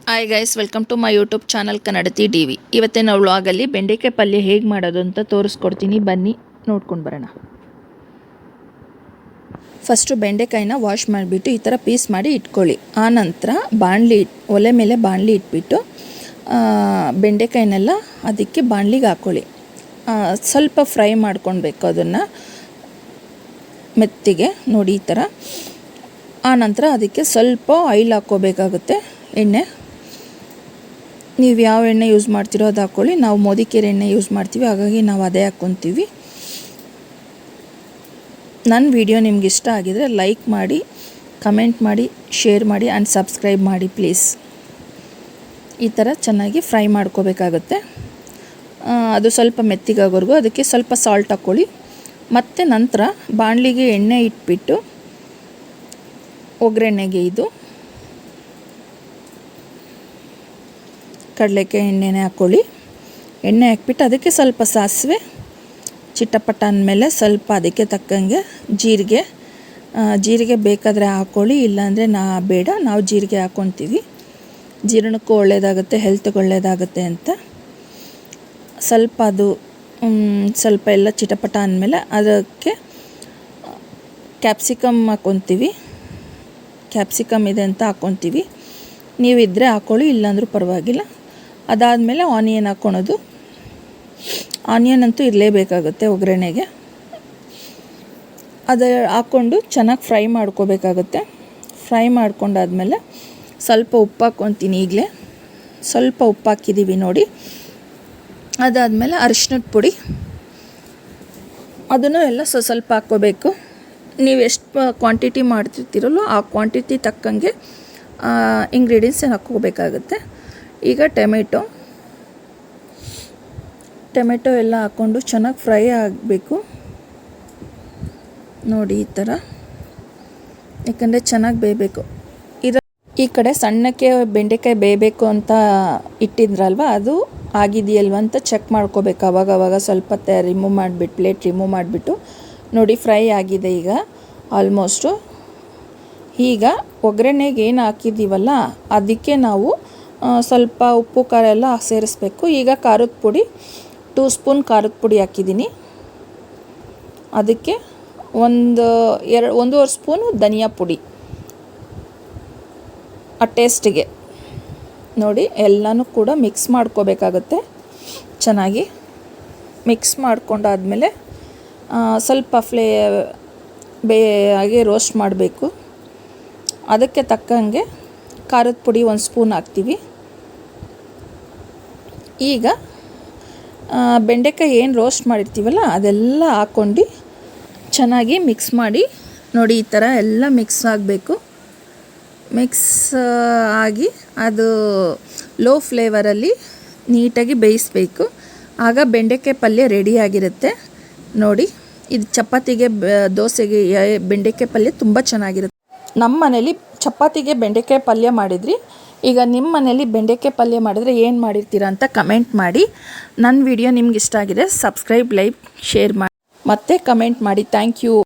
Hi guys, welcome to my YouTube channel Kannadathi TV. ಇವತ್ತಿನ ವ್ಲಾಗಲ್ಲಿ ಬೆಂಡೆಕಾಯಿ ಪಲ್ಯ ಹೇಗೆ ಮಾಡೋದು ಅಂತ ತೋರಿಸ್ಕೊಡ್ತೀನಿ. ಬನ್ನಿ ನೋಡ್ಕೊಂಡು ಬರೋಣ. ಫಸ್ಟು ಬೆಂಡೆಕಾಯಿನ ವಾಶ್ ಮಾಡಿಬಿಟ್ಟು ಈ ಥರ ಪೀಸ್ ಮಾಡಿ ಇಟ್ಕೊಳ್ಳಿ. ಆನಂತರ ಒಲೆ ಮೇಲೆ ಬಾಣಲಿ ಇಟ್ಬಿಟ್ಟು ಬೆಂಡೆಕಾಯಿನೆಲ್ಲ ಅದಕ್ಕೆ ಬಾಣಲಿಗೆ ಹಾಕ್ಕೊಳ್ಳಿ. ಸ್ವಲ್ಪ ಫ್ರೈ ಮಾಡ್ಕೊಳ್ಬೇಕು ಅದನ್ನು ಮೆತ್ತಿಗೆ, ನೋಡಿ ಈ ಥರ. ಆನಂತರ ಅದಕ್ಕೆ ಸ್ವಲ್ಪ ಆಯಿಲ್ ಹಾಕ್ಕೋಬೇಕಾಗುತ್ತೆ, ಎಣ್ಣೆ. ನೀವು ಯಾವ ಎಣ್ಣೆ ಯೂಸ್ ಮಾಡ್ತೀರೋ ಅದು ಹಾಕ್ಕೊಳ್ಳಿ. ನಾವು ಮೋದಿಕೇರಿ ಎಣ್ಣೆ ಯೂಸ್ ಮಾಡ್ತೀವಿ, ಹಾಗಾಗಿ ನಾವು ಅದೇ ಹಾಕ್ಕೊತೀವಿ. ನನ್ನ ವಿಡಿಯೋ ನಿಮ್ಗೆ ಇಷ್ಟ ಆಗಿದರೆ ಲೈಕ್ ಮಾಡಿ, ಕಮೆಂಟ್ ಮಾಡಿ, ಶೇರ್ ಮಾಡಿ ಆ್ಯಂಡ್ ಸಬ್ಸ್ಕ್ರೈಬ್ ಮಾಡಿ ಪ್ಲೀಸ್. ಈ ಥರ ಚೆನ್ನಾಗಿ ಫ್ರೈ ಮಾಡ್ಕೋಬೇಕಾಗುತ್ತೆ. ಅದು ಸ್ವಲ್ಪ ಮೆತ್ತಿಗಾಗೋವರೆಗೂ. ಅದಕ್ಕೆ ಸ್ವಲ್ಪ ಸಾಲ್ಟ್ ಹಾಕ್ಕೊಳ್ಳಿ. ಮತ್ತು ನಂತರ ಬಾಣಲಿಗೆ ಎಣ್ಣೆ ಇಟ್ಬಿಟ್ಟು ಒಗ್ಗರಣೆಗೆ ಇದು ಕಡಲೆಕಾಯಿ ಎಣ್ಣೆನೇ ಹಾಕ್ಕೊಳ್ಳಿ. ಎಣ್ಣೆ ಹಾಕ್ಬಿಟ್ಟು ಅದಕ್ಕೆ ಸ್ವಲ್ಪ ಸಾಸಿವೆ ಚಿಟಪಟ ಅಂದಮೇಲೆ ಸ್ವಲ್ಪ ಅದಕ್ಕೆ ತಕ್ಕಂಗೆ ಜೀರಿಗೆ ಬೇಕಾದರೆ ಹಾಕ್ಕೊಳ್ಳಿ, ಇಲ್ಲಾಂದರೆ ಬೇಡ. ನಾವು ಜೀರಿಗೆ ಹಾಕ್ಕೊತೀವಿ, ಜೀರ್ಣಕ್ಕೂ ಒಳ್ಳೆಯದಾಗುತ್ತೆ, ಹೆಲ್ತ್ಗೆ ಒಳ್ಳೆಯದಾಗುತ್ತೆ ಅಂತ. ಸ್ವಲ್ಪ ಅದು ಸ್ವಲ್ಪ ಎಲ್ಲ ಚಿಟಪಟ ಅಂದಮೇಲೆ ಅದಕ್ಕೆ ಕ್ಯಾಪ್ಸಿಕಮ್ ಹಾಕ್ಕೊತೀವಿ. ಕ್ಯಾಪ್ಸಿಕಮ್ ಇದೆ ಅಂತ ಹಾಕ್ಕೊತೀವಿ, ನೀವಿದ್ದರೆ ಹಾಕ್ಕೊಳ್ಳಿ, ಇಲ್ಲಾಂದ್ರೂ ಪರವಾಗಿಲ್ಲ. ಅದಾದಮೇಲೆ ಆನಿಯನ್ ಹಾಕ್ಕೊಳೋದು. ಆನಿಯನ್ ಅಂತೂ ಇರಲೇಬೇಕಾಗುತ್ತೆ ಒಗ್ಗರಣೆಗೆ. ಅದು ಹಾಕ್ಕೊಂಡು ಚೆನ್ನಾಗಿ ಫ್ರೈ ಮಾಡ್ಕೋಬೇಕಾಗುತ್ತೆ. ಫ್ರೈ ಮಾಡ್ಕೊಂಡಾದ್ಮೇಲೆ ಸ್ವಲ್ಪ ಉಪ್ಪು ಹಾಕ್ಕೊತೀನಿ. ಈಗಲೇ ಸ್ವಲ್ಪ ಉಪ್ಪು ಹಾಕಿದ್ದೀವಿ ನೋಡಿ. ಅದಾದಮೇಲೆ ಅರಿಶಿನದ ಪುಡಿ, ಅದನ್ನು ಎಲ್ಲ ಸ್ವಲ್ಪ ಹಾಕ್ಕೋಬೇಕು. ನೀವು ಎಷ್ಟು ಕ್ವಾಂಟಿಟಿ ಮಾಡ್ತಿರ್ತೀರಲ್ಲೋ ಆ ಕ್ವಾಂಟಿಟಿ ತಕ್ಕಂಗೆ ಇಂಗ್ರೀಡಿಯೆಂಟ್ಸ್ ಹಾಕ್ಕೋಬೇಕಾಗುತ್ತೆ. ಈಗ ಟೊಮೆಟೊ ಎಲ್ಲ ಹಾಕ್ಕೊಂಡು ಚೆನ್ನಾಗಿ ಫ್ರೈ ಆಗಬೇಕು ನೋಡಿ ಈ ಥರ, ಯಾಕಂದರೆ ಚೆನ್ನಾಗಿ ಬೇಯಬೇಕು. ಈ ಕಡೆ ಸಣ್ಣಕ್ಕೆ ಬೆಂಡೆಕಾಯಿ ಬೇಯಬೇಕು ಅಂತ ಇಟ್ಟಿದ್ರಲ್ವ, ಅದು ಆಗಿದೆಯಲ್ವ ಅಂತ ಚೆಕ್ ಮಾಡ್ಕೋಬೇಕು. ಅವಾಗವಾಗ ಸ್ವಲ್ಪ ಪ್ಲೇಟ್ ರಿಮೂವ್ ಮಾಡಿಬಿಟ್ಟು ನೋಡಿ ಫ್ರೈ ಆಗಿದೆ ಈಗ ಆಲ್ಮೋಸ್ಟು. ಈಗ ಒಗ್ಗರಣೆಗೆ ಏನು ಹಾಕಿದ್ದೀವಲ್ಲ ಅದಕ್ಕೆ ನಾವು ಸ್ವಲ್ಪ ಉಪ್ಪು ಖಾರ ಎಲ್ಲ ಸೇರಿಸ್ಬೇಕು. ಈಗ ಖಾರದ ಪುಡಿ 2 ಸ್ಪೂನ್ ಖಾರದ ಪುಡಿ ಹಾಕಿದ್ದೀನಿ. ಅದಕ್ಕೆ 1.5 ಸ್ಪೂನು ಧನಿಯಾ ಪುಡಿ ಆ ಟೇಸ್ಟಿಗೆ. ನೋಡಿ ಎಲ್ಲನೂ ಕೂಡ ಮಿಕ್ಸ್ ಮಾಡ್ಕೋಬೇಕಾಗುತ್ತೆ. ಚೆನ್ನಾಗಿ ಮಿಕ್ಸ್ ಮಾಡ್ಕೊಂಡಾದ್ಮೇಲೆ ಸ್ವಲ್ಪ ಹಾಗೆ ರೋಸ್ಟ್ ಮಾಡಬೇಕು. ಅದಕ್ಕೆ ತಕ್ಕಂಗೆ ಖಾರದ ಪುಡಿ 1 ಸ್ಪೂನ್ ಹಾಕ್ತೀವಿ. ಈಗ ಬೆಂಡೆಕಾಯಿ ಏನು ರೋಸ್ಟ್ ಮಾಡಿರ್ತೀವಲ್ಲ ಅದೆಲ್ಲ ಹಾಕ್ಕೊಂಡು ಚೆನ್ನಾಗಿ ಮಿಕ್ಸ್ ಮಾಡಿ ನೋಡಿ ಈ ಥರ ಎಲ್ಲ ಮಿಕ್ಸ್ ಆಗಬೇಕು. ಮಿಕ್ಸ್ ಆಗಿ ಅದು ಲೋ ಫ್ಲೇವರಲ್ಲಿ ನೀಟಾಗಿ ಬೇಯಿಸಬೇಕು. ಆಗ ಬೆಂಡೆಕಾಯಿ ಪಲ್ಯ ರೆಡಿಯಾಗಿರುತ್ತೆ ನೋಡಿ. ಇದು ಚಪಾತಿಗೆ, ದೋಸೆಗೆ ಬೆಂಡೆಕಾಯಿ ಪಲ್ಯ ತುಂಬ ಚೆನ್ನಾಗಿರುತ್ತೆ. ನಮ್ಮ ಮನೇಲಿ ಚಪಾತಿಗೆ ಬೆಂಡೆಕಾಯಿ ಪಲ್ಯ ಮಾಡಿದ್ರಿ. ಈಗ ನಿಮ್ಮ ಮನೇಲಿ ಬೆಂಡೆಕಾಯಿ ಪಲ್ಯ ಮಾಡಿದರೆ ಏನು ಮಾಡಿರ್ತೀರ ಅಂತ ಕಮೆಂಟ್ ಮಾಡಿ. ನನ್ನ ವಿಡಿಯೋ ನಿಮ್ಗೆ ಇಷ್ಟ ಆಗಿದೆ ಸಬ್ಸ್ಕ್ರೈಬ್, ಲೈಕ್, ಶೇರ್ ಮಾಡಿ ಮತ್ತು ಕಮೆಂಟ್ ಮಾಡಿ. Thank you.